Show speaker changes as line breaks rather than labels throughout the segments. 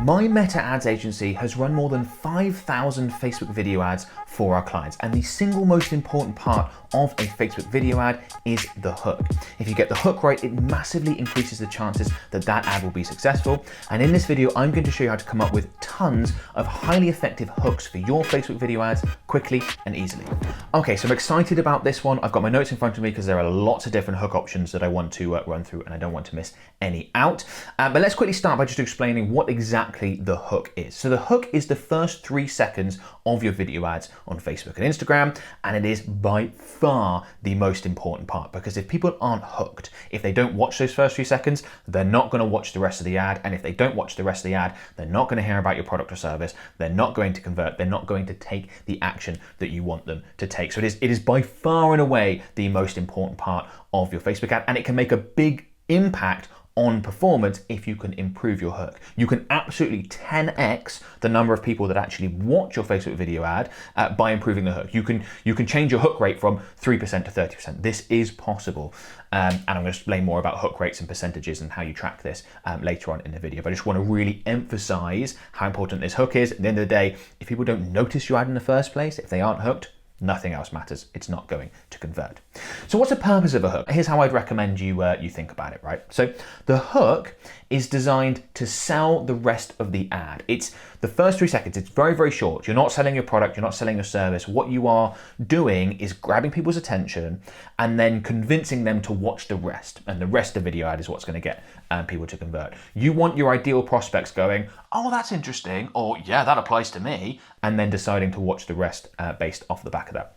My Meta Ads agency has run more than 5,000 Facebook video ads for our clients, and the single most important part of a Facebook video ad is the hook. If you get the hook right, it massively increases the chances that that ad will be successful. And in this video, I'm going to show you how to come up with tons of highly effective hooks for your Facebook video ads quickly and easily. Okay, so I'm excited about this one. I've got my notes in front of me because there are lots of different hook options that I want to run through, and I don't want to miss any out. But let's quickly start by just explaining what exactly the hook is. So the hook is the first 3 seconds of your video ads on Facebook and Instagram, and it is by far the most important part, because if people aren't hooked, if they don't watch those first 3 seconds, they're not going to watch the rest of the ad, and if they don't watch the rest of the ad, they're not going to hear about your product or service, they're not going to convert, they're not going to take the action that you want them to take. So it is by far and away the most important part of your Facebook ad, and it can make a big impact on performance if you can improve your hook. You can absolutely 10x the number of people that actually watch your Facebook video ad by improving the hook. You can change your hook rate from 3% to 30%. This is possible. And I'm going to explain more about hook rates and percentages and how you track this later on in the video. But I just want to really emphasize how important this hook is. At the end of the day, if people don't notice your ad in the first place, if they aren't hooked, nothing else matters. It's not going to convert. So what's the purpose of a hook? Here's how I'd recommend you think about it, right? So the hook is designed to sell the rest of the ad. It's the first 3 seconds. It's very, very short. You're not selling your product. You're not selling your service. What you are doing is grabbing people's attention and then convincing them to watch the rest. And the rest of the video ad is what's going to get people to convert. You want your ideal prospects going, oh, that's interesting, or yeah, that applies to me, and then deciding to watch the rest based off the back of that.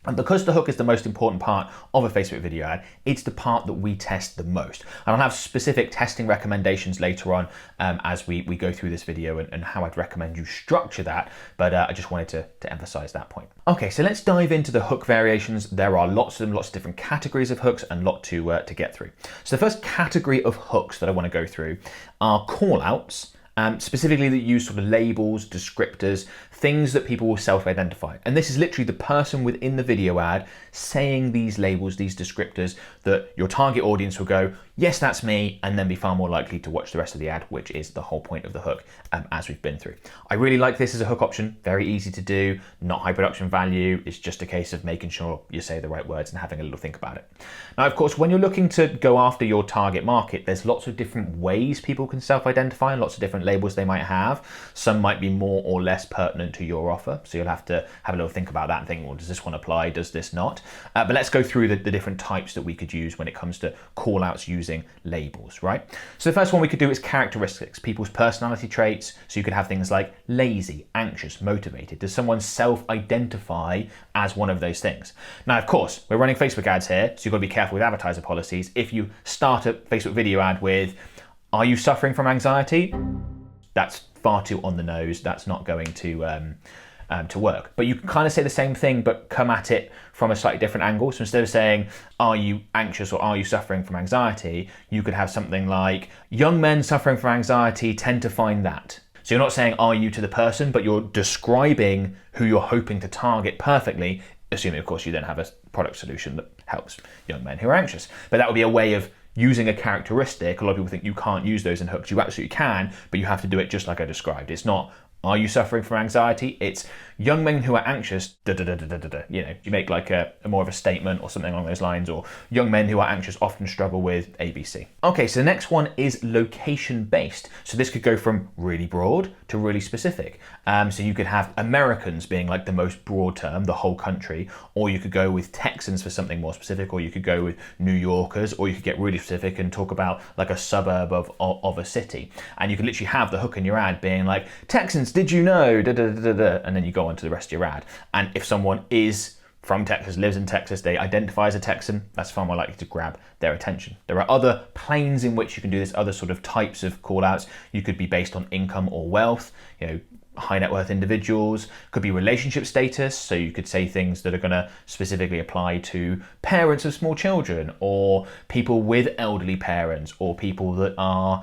And because the hook is the most important part of a Facebook video ad, it's the part that we test the most. And I'll have specific testing recommendations later on as we go through this video and how I'd recommend you structure that. But I just wanted to emphasize that point. Okay, so let's dive into the hook variations. There are lots of them, lots of different categories of hooks, and a lot to get through. So the first category of hooks that I want to go through are callouts. Specifically that use sort of labels, descriptors, things that people will self-identify. And this is literally the person within the video ad saying these labels, these descriptors that your target audience will go, yes, that's me, and then be far more likely to watch the rest of the ad, which is the whole point of the hook as we've been through. I really like this as a hook option, very easy to do, not high production value. It's just a case of making sure you say the right words and having a little think about it. Now, of course, when you're looking to go after your target market, there's lots of different ways people can self-identify and lots of different labels they might have. Some might be more or less pertinent to your offer. So you'll have to have a little think about that and think, well, does this one apply? Does this not? But let's go through the different types that we could use when it comes to call outs using labels, right? So the first one we could do is characteristics, people's personality traits. So you could have things like lazy, anxious, motivated. Does someone self-identify as one of those things? Now, of course, we're running Facebook ads here, so you've got to be careful with advertiser policies. If you start a Facebook video ad with, are you suffering from anxiety? That's far too on the nose. That's not going to work. But you can kind of say the same thing, but come at it from a slightly different angle. So instead of saying, are you anxious or are you suffering from anxiety? You could have something like, young men suffering from anxiety tend to find that. So you're not saying, are you to the person, but you're describing who you're hoping to target perfectly, assuming, of course, you then have a product solution that helps young men who are anxious. But that would be a way of using a characteristic. A lot of people think you can't use those in hooks. You absolutely can, but you have to do it just like I described. It's not, are you suffering from anxiety? It's young men who are anxious, da da da da da da. You know, you make like a more of a statement or something along those lines, or young men who are anxious often struggle with ABC. Okay, so the next one is location based. So this could go from really broad to really specific. So you could have Americans being like the most broad term, the whole country, or you could go with Texans for something more specific, or you could go with New Yorkers, or you could get really specific and talk about like a suburb of a city. And you could literally have the hook in your ad being like, Texans, did you know, da da da da da, and then you go on to the rest of your ad. And if someone is from Texas, lives in Texas, they identify as a Texan, that's far more likely to grab their attention. There are other planes in which you can do this, other sort of types of call outs. You could be based on income or wealth, you know, high net worth individuals, could be relationship status. So you could say things that are going to specifically apply to parents of small children, or people with elderly parents, or people that are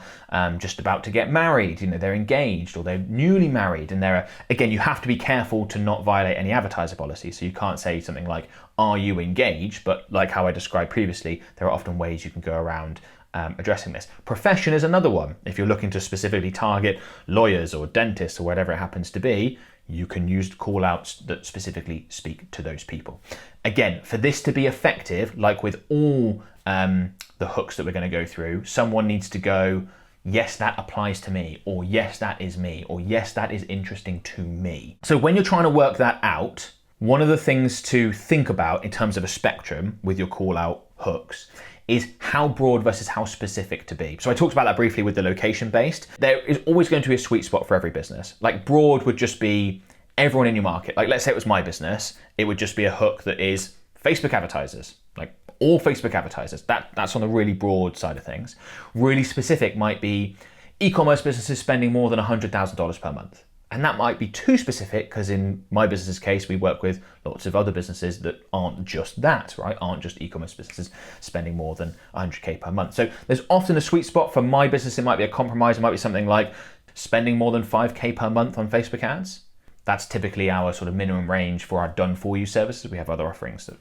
just about to get married. You know, they're engaged or they're newly married. And there are, again, you have to be careful to not violate any advertiser policy. So you can't say something like, are you engaged? But like how I described previously, there are often ways you can go around addressing this. Profession is another one. If you're looking to specifically target lawyers or dentists or whatever it happens to be, you can use call outs that specifically speak to those people. Again, for this to be effective, like with all the hooks that we're going to go through, someone needs to go, yes, that applies to me, or yes, that is me, or yes, that is interesting to me. So when you're trying to work that out, one of the things to think about in terms of a spectrum with your call out hooks is how broad versus how specific to be. So I talked about that briefly with the location based. There is always going to be a sweet spot for every business. Like broad would just be everyone in your market. Like let's say it was my business, it would just be a hook that is Facebook advertisers, like all Facebook advertisers. That's on the really broad side of things. Really specific might be e-commerce businesses spending more than $100,000 per month. And that might be too specific because in my business's case, we work with lots of other businesses that aren't just that, right? Aren't just e-commerce businesses spending more than 100K per month. So there's often a sweet spot. For my business, it might be a compromise. It might be something like spending more than 5K per month on Facebook ads. That's typically our sort of minimum range for our done for you services. We have other offerings that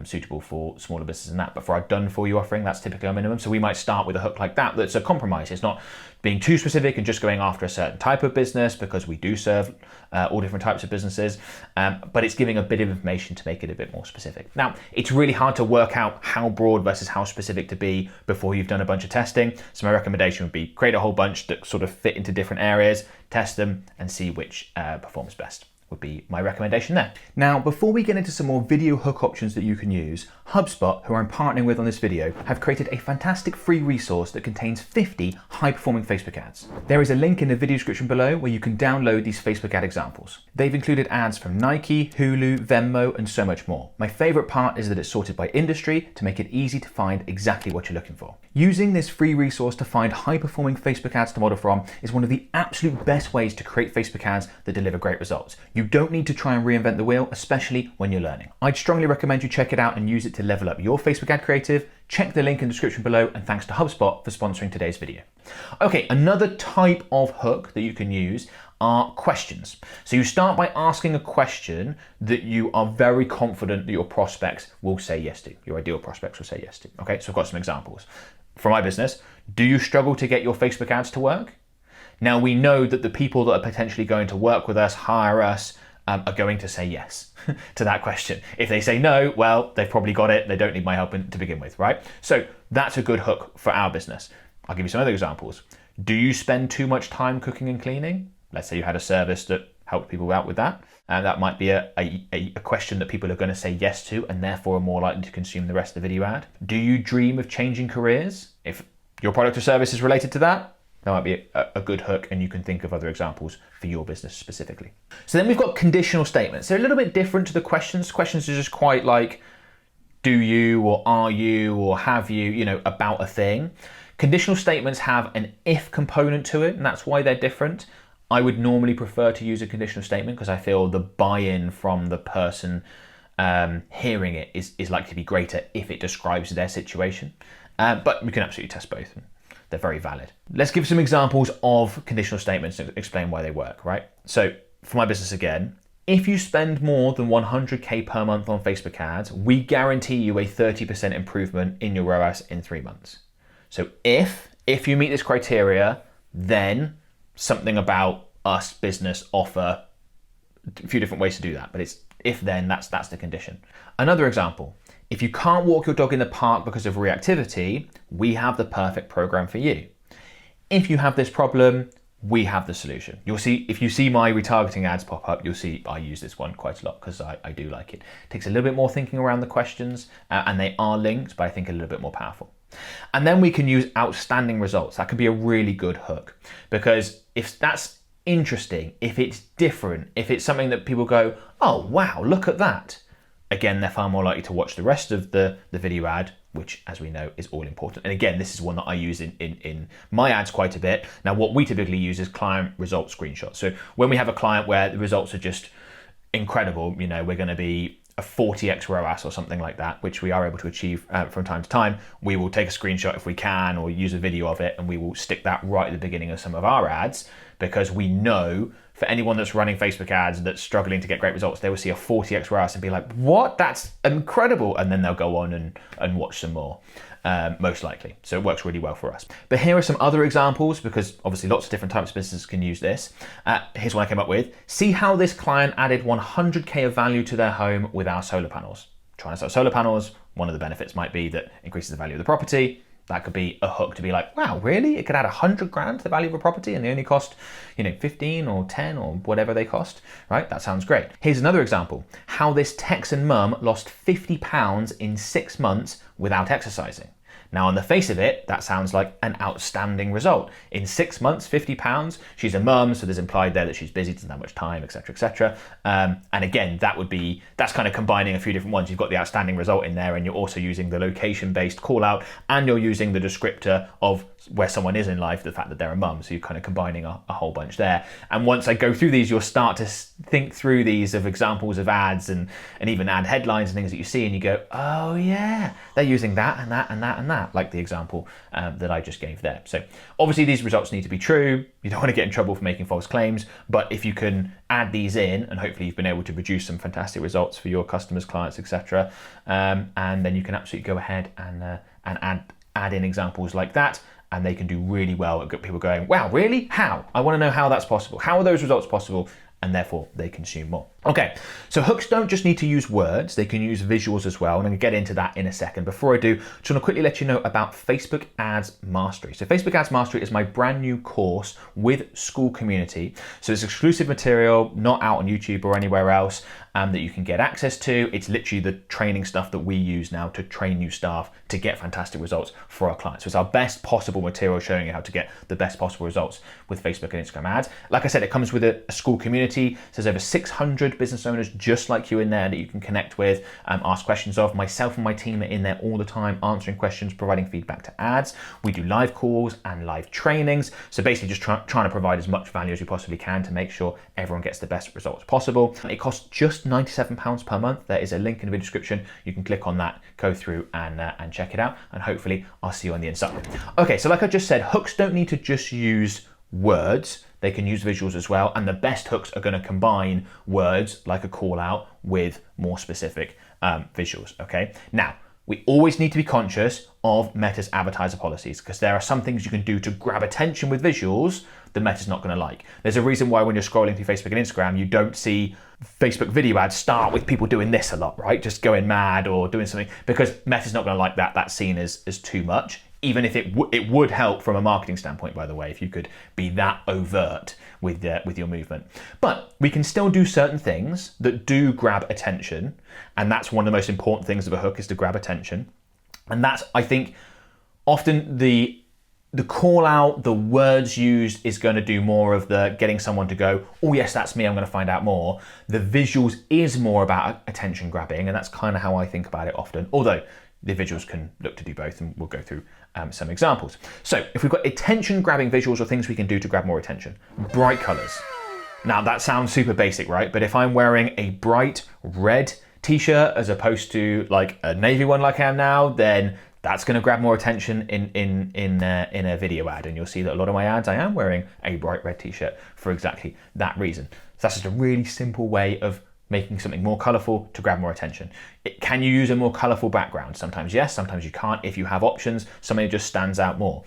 suitable for smaller businesses and that, but for our done for you offering, that's typically our minimum. So we might start with a hook like that that's a compromise. It's not being too specific and just going after a certain type of business, because we do serve all different types of businesses, but it's giving a bit of information to make it a bit more specific. Now, it's really hard to work out how broad versus how specific to be before you've done a bunch of testing. So my recommendation would be create a whole bunch that sort of fit into different areas, test them and see which performs best. Would be my recommendation there. Now, before we get into some more video hook options that you can use, HubSpot, who I'm partnering with on this video, have created a fantastic free resource that contains 50 high-performing Facebook ads. There is a link in the video description below where you can download these Facebook ad examples. They've included ads from Nike, Hulu, Venmo, and so much more. My favorite part is that it's sorted by industry to make it easy to find exactly what you're looking for. Using this free resource to find high-performing Facebook ads to model from is one of the absolute best ways to create Facebook ads that deliver great results. You don't need to try and reinvent the wheel, especially when you're learning. I'd strongly recommend you check it out and use it to level up your Facebook ad creative. Check the link in the description below, and thanks to HubSpot for sponsoring today's video. Okay, another type of hook that you can use are questions. So you start by asking a question that you are very confident that your prospects will say yes to. Your ideal prospects will say yes to. Okay, so I've got some examples. For my business, do you struggle to get your Facebook ads to work? Now we know that the people that are potentially going to work with us, hire us, are going to say yes to that question. If they say no, well, they've probably got it. They don't need my help to begin with, right? So that's a good hook for our business. I'll give you some other examples. Do you spend too much time cooking and cleaning? Let's say you had a service that helped people out with that. And that might be a question that people are going to say yes to, and therefore are more likely to consume the rest of the video ad. Do you dream of changing careers? If your product or service is related to that, that might be a good hook, and you can think of other examples for your business specifically. So then we've got conditional statements. They're a little bit different to the questions. Questions are just quite like, do you, or are you, or have you, about a thing. Conditional statements have an if component to it, and that's why they're different. I would normally prefer to use a conditional statement because I feel the buy-in from the person hearing it is likely to be greater if it describes their situation. But we can absolutely test both. They're very valid. Let's give some examples of conditional statements and explain why they work, right? So for my business again, if you spend more than 100K per month on Facebook ads, we guarantee you a 30% improvement in your ROAS in 3 months. So if you meet this criteria, then something about us, business, offer, a few different ways to do that, but it's if then, that's the condition. Another example, if you can't walk your dog in the park because of reactivity, we have the perfect program for you. If you have this problem, we have the solution. You'll see, if you see my retargeting ads pop up, you'll see I use this one quite a lot because I do like it. It takes a little bit more thinking around the questions and they are linked, but I think a little bit more powerful. And then we can use outstanding results. That could be a really good hook because if that's interesting, if it's different, if it's something that people go, oh, wow, look at that. Again, they're far more likely to watch the rest of the video ad, which, as we know, is all important. And again, this is one that I use in my ads quite a bit. Now, what we typically use is client result screenshots. So when we have a client where the results are just incredible, we're going to be a 40x ROAS or something like that, which we are able to achieve from time to time, we will take a screenshot if we can or use a video of it, and we will stick that right at the beginning of some of our ads because we know for anyone that's running Facebook ads that's struggling to get great results, they will see a 40x ROAS and be like, what? That's incredible. And then they'll go on and watch some more, most likely. So it works really well for us. But here are some other examples, because obviously lots of different types of businesses can use this. Here's one I came up with. See how this client added 100K of value to their home with our solar panels. Trying to sell solar panels, one of the benefits might be that increases the value of the property. That could be a hook to be like, wow, really? It could add 100 grand to the value of a property and they only cost, 15 or 10 or whatever they cost, right? That sounds great. Here's another example. How this Texan mum lost 50 pounds in 6 months without exercising. Now, on the face of it, that sounds like an outstanding result. In 6 months, 50 pounds, she's a mum, so there's implied there that she's busy, doesn't have much time, etc., etc. And again, that's kind of combining a few different ones. You've got the outstanding result in there, and you're also using the location-based call out, and you're using the descriptor of where someone is in life, the fact that they're a mum. So you're kind of combining a whole bunch there. And once I go through these, you'll start to think through these of examples of ads and even ad headlines and things that you see, and you go, oh yeah, they're using that and that and that and that, like the example that I just gave there. So obviously these results need to be true. You don't want to get in trouble for making false claims, but if you can add these in, and hopefully you've been able to produce some fantastic results for your customers, clients, etc., and then you can absolutely go ahead and add in examples like that, and they can do really well at people going, wow, really? How? I want to know how that's possible. How are those results possible? And therefore they consume more. Okay, so hooks don't just need to use words, they can use visuals as well, and I'm gonna get into that in a second. Before I do, just wanna quickly let you know about Facebook Ads Mastery. So Facebook Ads Mastery is my brand new course with School Community. So it's exclusive material, not out on YouTube or anywhere else, that you can get access to. It's literally the training stuff that we use now to train new staff to get fantastic results for our clients. So it's our best possible material showing you how to get the best possible results with Facebook and Instagram ads. Like I said, it comes with a school community. So there's over 600 business owners just like you in there that you can connect with, ask questions of. Myself and my team are in there all the time, answering questions, providing feedback to ads. We do live calls and live trainings. So basically just trying to provide as much value as we possibly can to make sure everyone gets the best results possible. It costs just £97 per month. There is a link in the video description. You can click on that, go through and check it out, and hopefully I'll see you on the inside. Okay, so like I just said, hooks don't need to just use words. They can use visuals as well, and the best hooks are going to combine words like a call out with more specific visuals. Okay, now we always need to be conscious of Meta's advertiser policies, because there are some things you can do to grab attention with visuals that Meta's not going to like. There's a reason why when you're scrolling through Facebook and Instagram, you don't see Facebook video ads start with people doing this a lot, right? Just going mad or doing something, because Meta's not going to like that. That's seen as too much. Even if it would help from a marketing standpoint, by the way, if you could be that overt with your movement. But we can still do certain things that do grab attention, and that's one of the most important things of a hook, is to grab attention. And that's, I think, often the call out, the words used is going to do more of the getting someone to go, oh yes, that's me, I'm going to find out more. The visuals is more about attention grabbing, and that's kind of how I think about it often, although the visuals can look to do both, and we'll go through some examples. So if we've got attention grabbing visuals or things we can do to grab more attention, bright colors. Now that sounds super basic, right? But if I'm wearing a bright red t-shirt as opposed to like a navy one like I am now, then that's going to grab more attention in a video ad. And you'll see that a lot of my ads, I am wearing a bright red t-shirt for exactly that reason. So that's just a really simple way of making something more colorful to grab more attention. Can you use a more colorful background? Sometimes yes, sometimes you can't. If you have options, something just stands out more.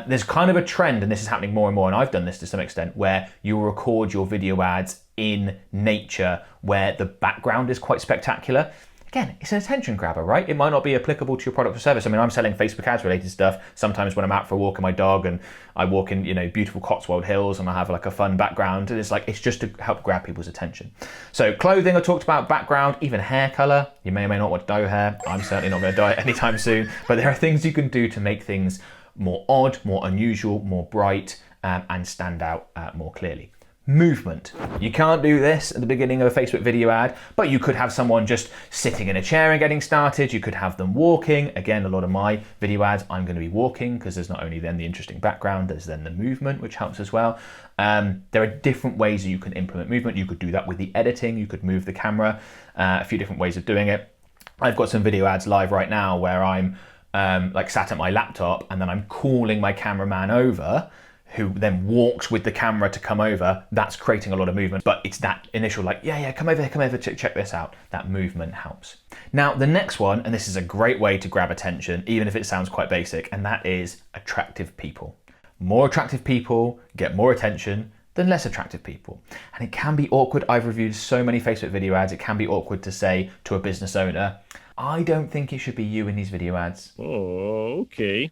There's kind of a trend, and this is happening more and more, and I've done this to some extent, where you will record your video ads in nature where the background is quite spectacular. Again, it's an attention grabber, right? It might not be applicable to your product or service. I mean, I'm selling Facebook ads related stuff. Sometimes when I'm out for a walk with my dog and I walk in, beautiful Cotswold Hills and I have like a fun background, and it's just to help grab people's attention. So clothing, I talked about, background, even hair color. You may or may not want to dye your hair. I'm certainly not going to dye it anytime soon, but there are things you can do to make things more odd, more unusual, more bright, and stand out more clearly. Movement. You can't do this at the beginning of a Facebook video ad, but you could have someone just sitting in a chair and getting started. You could have them walking. Again, a lot of my video ads, I'm going to be walking, because there's not only then the interesting background, there's then the movement, which helps as well. There are different ways that you can implement movement. You could do that with the editing. You could move the camera, a few different ways of doing it. I've got some video ads live right now where I'm sat at my laptop and then I'm calling my cameraman over, who then walks with the camera to come over, that's creating a lot of movement. But it's that initial like, yeah, come over, check this out. That movement helps. Now, the next one, and this is a great way to grab attention, even if it sounds quite basic, and that is attractive people. More attractive people get more attention than less attractive people. And it can be awkward. I've reviewed so many Facebook video ads. It can be awkward to say to a business owner, I don't think it should be you in these video ads.
Oh, okay.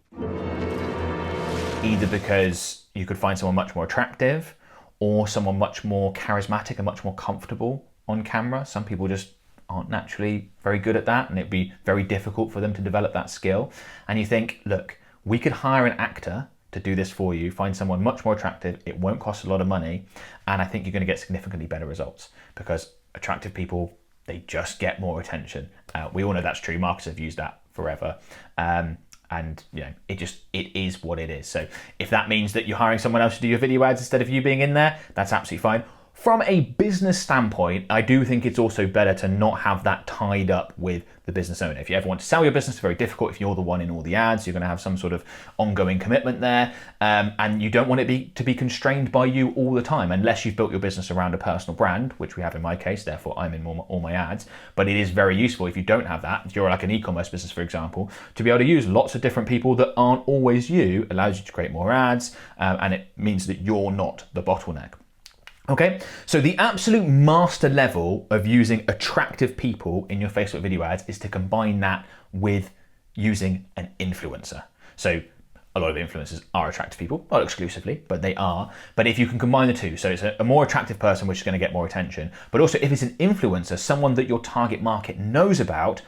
Either because you could find someone much more attractive or someone much more charismatic and much more comfortable on camera. Some people just aren't naturally very good at that, and it'd be very difficult for them to develop that skill. And you think, look, we could hire an actor to do this for you, find someone much more attractive, it won't cost a lot of money, and I think you're going to get significantly better results, because attractive people, they just get more attention. We all know that's true. Marketers have used that forever. And you know, it is what it is. So if that means that you're hiring someone else to do your video ads instead of you being in there, that's absolutely fine. From a business standpoint, I do think it's also better to not have that tied up with the business owner. If you ever want to sell your business, it's very difficult. If you're the one in all the ads, you're going to have some sort of ongoing commitment there, and you don't want it to be constrained by you all the time, unless you've built your business around a personal brand, which we have in my case. Therefore, I'm in all my ads. But it is very useful if you don't have that. If you're like an e-commerce business, for example, to be able to use lots of different people that aren't always you allows you to create more ads, and it means that you're not the bottleneck. Okay, so the absolute master level of using attractive people in your Facebook video ads is to combine that with using an influencer. So a lot of influencers are attractive people, not exclusively, but they are. But if you can combine the two, so it's a more attractive person, which is going to get more attention, but also if it's an influencer, someone that your target market knows about,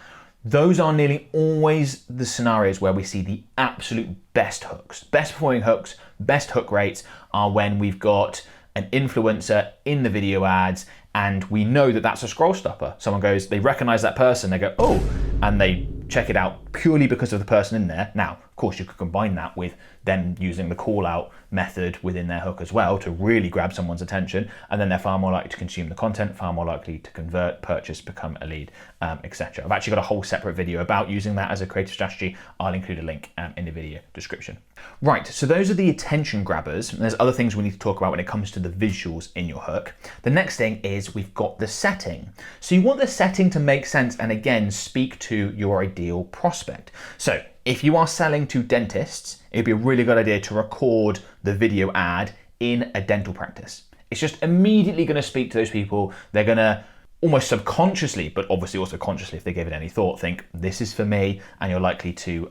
those are nearly always the scenarios where we see the absolute best hooks. Best performing hooks, best hook rates are when we've got an influencer in the video ads, and we know that that's a scroll stopper. Someone goes, they recognize that person, they go, oh, and they check it out purely because of the person in there. Now, of course, you could combine that with then using the call out method within their hook as well to really grab someone's attention, and then they're far more likely to consume the content, far more likely to convert, purchase, become a lead, etc. I've actually got a whole separate video about using that as a creative strategy. I'll include a link in the video description. Right, so those are the attention grabbers. There's other things we need to talk about when it comes to the visuals in your hook. The next thing is we've got the setting. So you want the setting to make sense and again speak to your ideal prospect. So if you are selling to dentists, it'd be a really good idea to record the video ad in a dental practice. It's just immediately going to speak to those people. They're going to almost subconsciously, but obviously also consciously if they gave it any thought, think this is for me, and you're likely to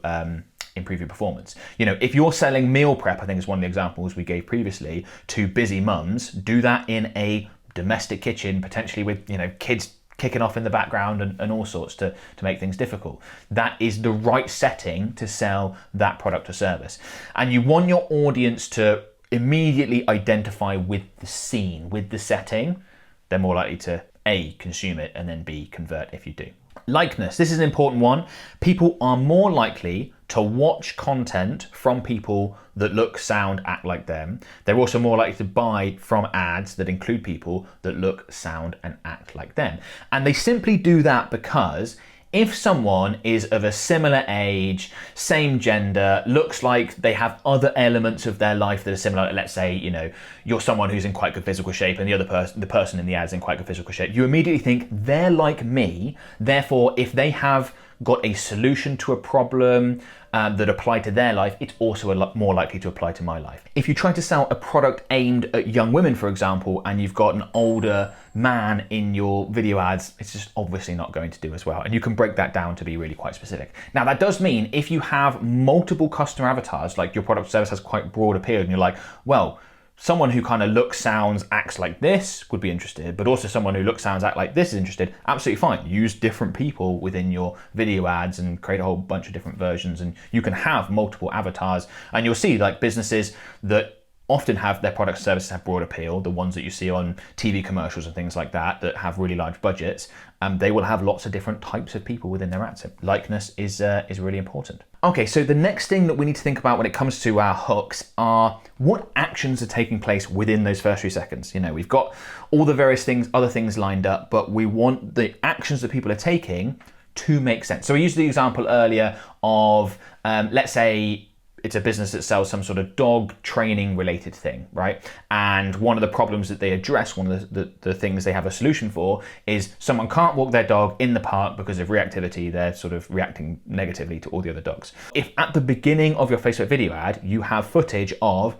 improve your performance. You know, if you're selling meal prep, I think is one of the examples we gave previously, to busy mums, do that in a domestic kitchen, potentially with, you know, kids kicking off in the background and all sorts to make things difficult. That is the right setting to sell that product or service. And you want your audience to immediately identify with the scene, with the setting. They're more likely to A, consume it, and then B, convert if you do. Likeness, this is an important one. People are more likely to watch content from people that look, sound, act like them. They're also more likely to buy from ads that include people that look, sound, and act like them. And they simply do that because if someone is of a similar age, same gender, looks like they have other elements of their life that are similar, let's say, you know, you're someone who's in quite good physical shape and the person in the ad is in quite good physical shape, you immediately think they're like me. Therefore, if they have got a solution to a problem that apply to their life, it's also a lot more likely to apply to my life. If you try to sell a product aimed at young women, for example, and you've got an older man in your video ads, it's just obviously not going to do as well. And you can break that down to be really quite specific. Now, that does mean if you have multiple customer avatars, like your product or service has quite broad appeal, and you're like, well, someone who kind of looks, sounds, acts like this would be interested, but also someone who looks, sounds, act like this is interested, absolutely fine. Use different people within your video ads and create a whole bunch of different versions, and you can have multiple avatars. And you'll see like businesses that often have their products and services have broad appeal, the ones that you see on TV commercials and things like that have really large budgets, they will have lots of different types of people within their ads. So likeness is really important. Okay, so the next thing that we need to think about when it comes to our hooks are what actions are taking place within those first few seconds. You know, we've got all the various things, other things lined up, but we want the actions that people are taking to make sense. So we used the example earlier of, let's say, it's a business that sells some sort of dog training related thing, right? And one of the problems that they address, one of the things they have a solution for, is someone can't walk their dog in the park because of reactivity. They're sort of reacting negatively to all the other dogs. If at the beginning of your Facebook video ad, you have footage of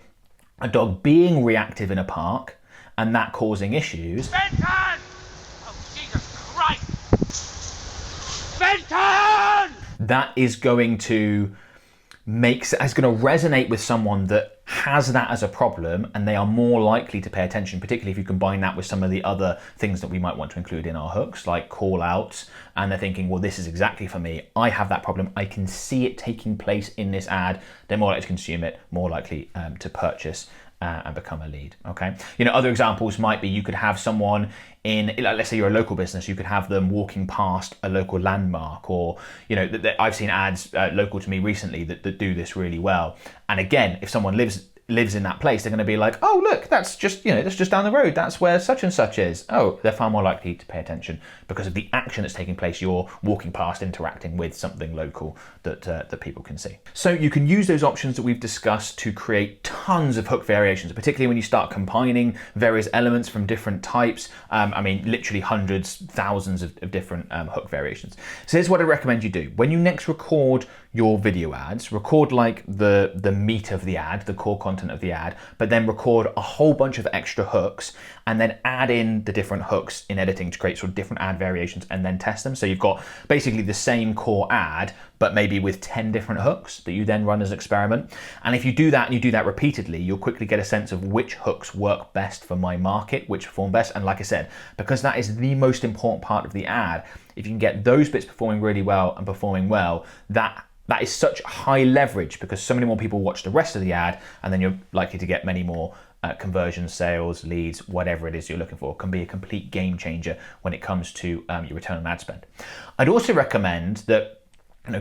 a dog being reactive in a park and that causing issues.
Benton! Oh, Jesus Christ! Benton!
That is going to resonate with someone that has that as a problem, and they are more likely to pay attention, particularly if you combine that with some of the other things that we might want to include in our hooks, like callouts, and they're thinking, well, this is exactly for me. I have that problem. I can see it taking place in this ad. They're more likely to consume it, more likely to purchase and become a lead, okay? Other examples might be you could have someone in, let's say you're a local business, you could have them walking past a local landmark, or, I've seen ads local to me recently that do this really well. And again, if someone lives in that place, they're going to be like, oh, look, that's just down the road. That's where such and such is. Oh, they're far more likely to pay attention because of the action that's taking place. You're walking past, interacting with something local that people can see. So you can use those options that we've discussed to create tons of hook variations, particularly when you start combining various elements from different types. Literally hundreds, thousands of different hook variations. So here's what I recommend you do. When you next record your video ads, record like the meat of the ad, the core content of the ad, but then record a whole bunch of extra hooks and then add in the different hooks in editing to create sort of different ad variations and then test them. So you've got basically the same core ad, but maybe with 10 different hooks that you then run as an experiment. And if you do that and you do that repeatedly, you'll quickly get a sense of which hooks work best for my market, which perform best. And like I said, because that is the most important part of the ad, if you can get those bits performing really well and performing well, that is such high leverage because so many more people watch the rest of the ad, and then you're likely to get many more conversions, sales, leads, whatever it is you're looking for. It can be a complete game changer when it comes to your return on ad spend. I'd also recommend that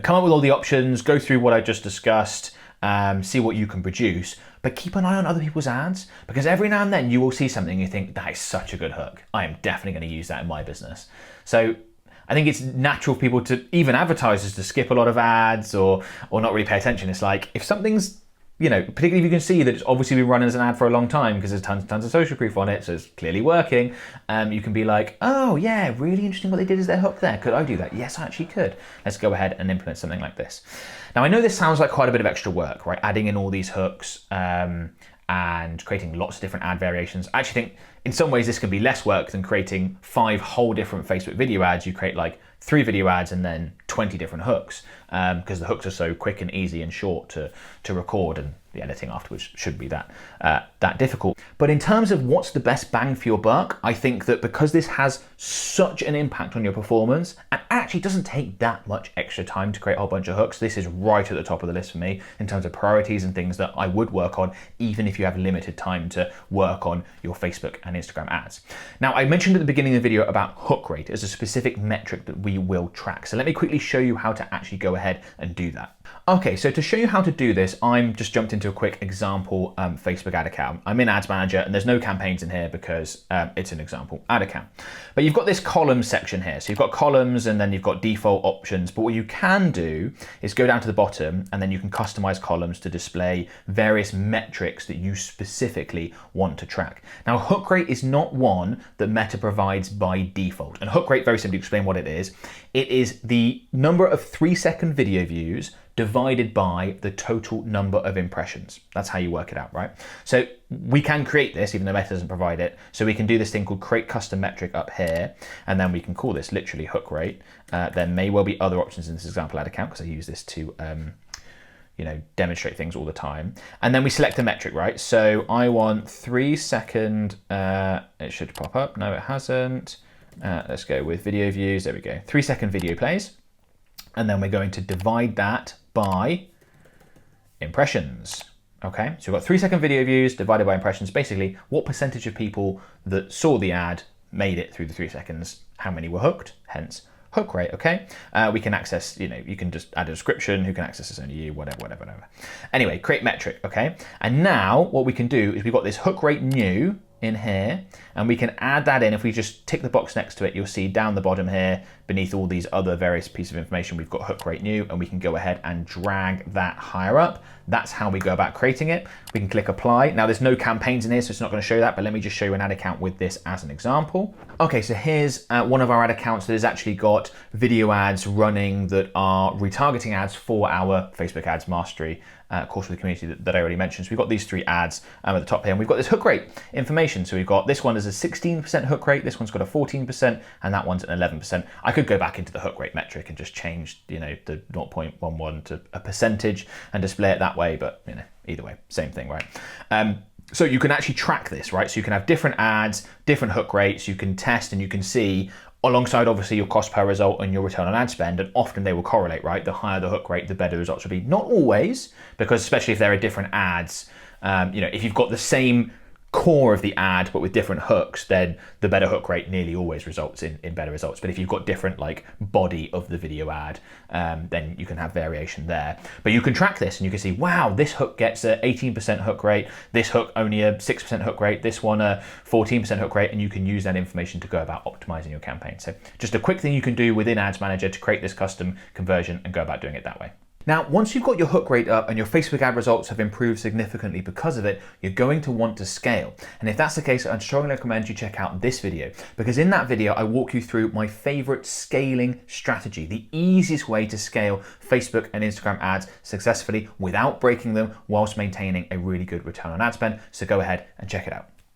come up with all the options, go through what I just discussed, see what you can produce, but keep an eye on other people's ads, because every now and then you will see something and you think, that is such a good hook. I am definitely going to use that in my business. So I think it's natural for people to, even advertisers, to skip a lot of ads or not really pay attention. It's like, if something's, particularly if you can see that it's obviously been running as an ad for a long time because there's tons of social proof on it, so it's clearly working, you can be like, oh yeah, really interesting what they did as their hook there. Could I do that? Yes, I actually could. Let's go ahead and implement something like this. Now, I know this sounds like quite a bit of extra work, right? Adding in all these hooks and creating lots of different ad variations. I actually think in some ways this can be less work than creating 5 whole different Facebook video ads. You create like 3 video ads and then 20 different hooks because the hooks are so quick and easy and short to record, and the editing afterwards shouldn't be that difficult. But in terms of what's the best bang for your buck, I think that because this has such an impact on your performance and actually doesn't take that much extra time to create a whole bunch of hooks, this is right at the top of the list for me in terms of priorities and things that I would work on, even if you have limited time to work on your Facebook and Instagram ads. Now, I mentioned at the beginning of the video about hook rate as a specific metric that we will track. So let me quickly show you how to actually go ahead and do that. Okay, so to show you how to do this, I'm just jumped into a quick example Facebook ad account. I'm in Ads Manager and there's no campaigns in here because it's an example ad account. But you've got this column section here. So you've got columns and then you've got default options. But what you can do is go down to the bottom and then you can customize columns to display various metrics that you specifically want to track. Now, hook rate is not one that Meta provides by default. And hook rate, very simply to explain what it is the number of 3-second video views divided by the total number of impressions. That's how you work it out, right? So we can create this, even though Meta doesn't provide it. So we can do this thing called create custom metric up here, and then we can call this literally hook rate. There may well be other options in this example ad account because I use this to demonstrate things all the time. And then we select a metric, right? So I want 3-second, it should pop up. No, it hasn't. Let's go with video views. There we go. 3-second video plays. And then we're going to divide that by impressions. Okay, so we've got 3-second video views divided by impressions. Basically, what percentage of people that saw the ad made it through the 3 seconds? How many were hooked? Hence hook rate, okay? We can access, you can just add a description, who can access this, only you, whatever. Anyway, create metric, okay? And now what we can do is we've got this hook rate new, in here, and we can add that in. If we just tick the box next to it, you'll see down the bottom here, beneath all these other various pieces of information, we've got hook rate new, and we can go ahead and drag that higher up. That's how we go about creating it. We can click apply. Now there's no campaigns in here, so it's not going to show that, but let me just show you an ad account with this as an example. Okay, so here's one of our ad accounts that has actually got video ads running that are retargeting ads for our Facebook Ads Mastery course with the community that I already mentioned. So we've got these 3 ads at the top here, and we've got this hook rate information. So we've got this one is a 16% hook rate, this one's got a 14%, and that one's an 11%. I could go back into the hook rate metric and just change, the 0.11 to a percentage and display it that way, but either way, same thing, right? So you can actually track this, right? So you can have different ads, different hook rates, you can test and you can see alongside obviously your cost per result and your return on ad spend, and often they will correlate, right? The higher the hook rate, the better the results will be. Not always, because especially if there are different ads, if you've got the same core of the ad but with different hooks, then the better hook rate nearly always results in better results. But if you've got different like body of the video ad, then you can have variation there. But you can track this and you can see, wow, this hook gets a 18% hook rate, this hook only a 6% hook rate, this one a 14% hook rate, and you can use that information to go about optimizing your campaign. So just a quick thing you can do within Ads Manager to create this custom conversion and go about doing it that way. Now, once you've got your hook rate up and your Facebook ad results have improved significantly because of it, you're going to want to scale. And if that's the case, I'd strongly recommend you check out this video, because in that video, I walk you through my favorite scaling strategy, the easiest way to scale Facebook and Instagram ads successfully without breaking them whilst maintaining a really good return on ad spend. So go ahead and check it out.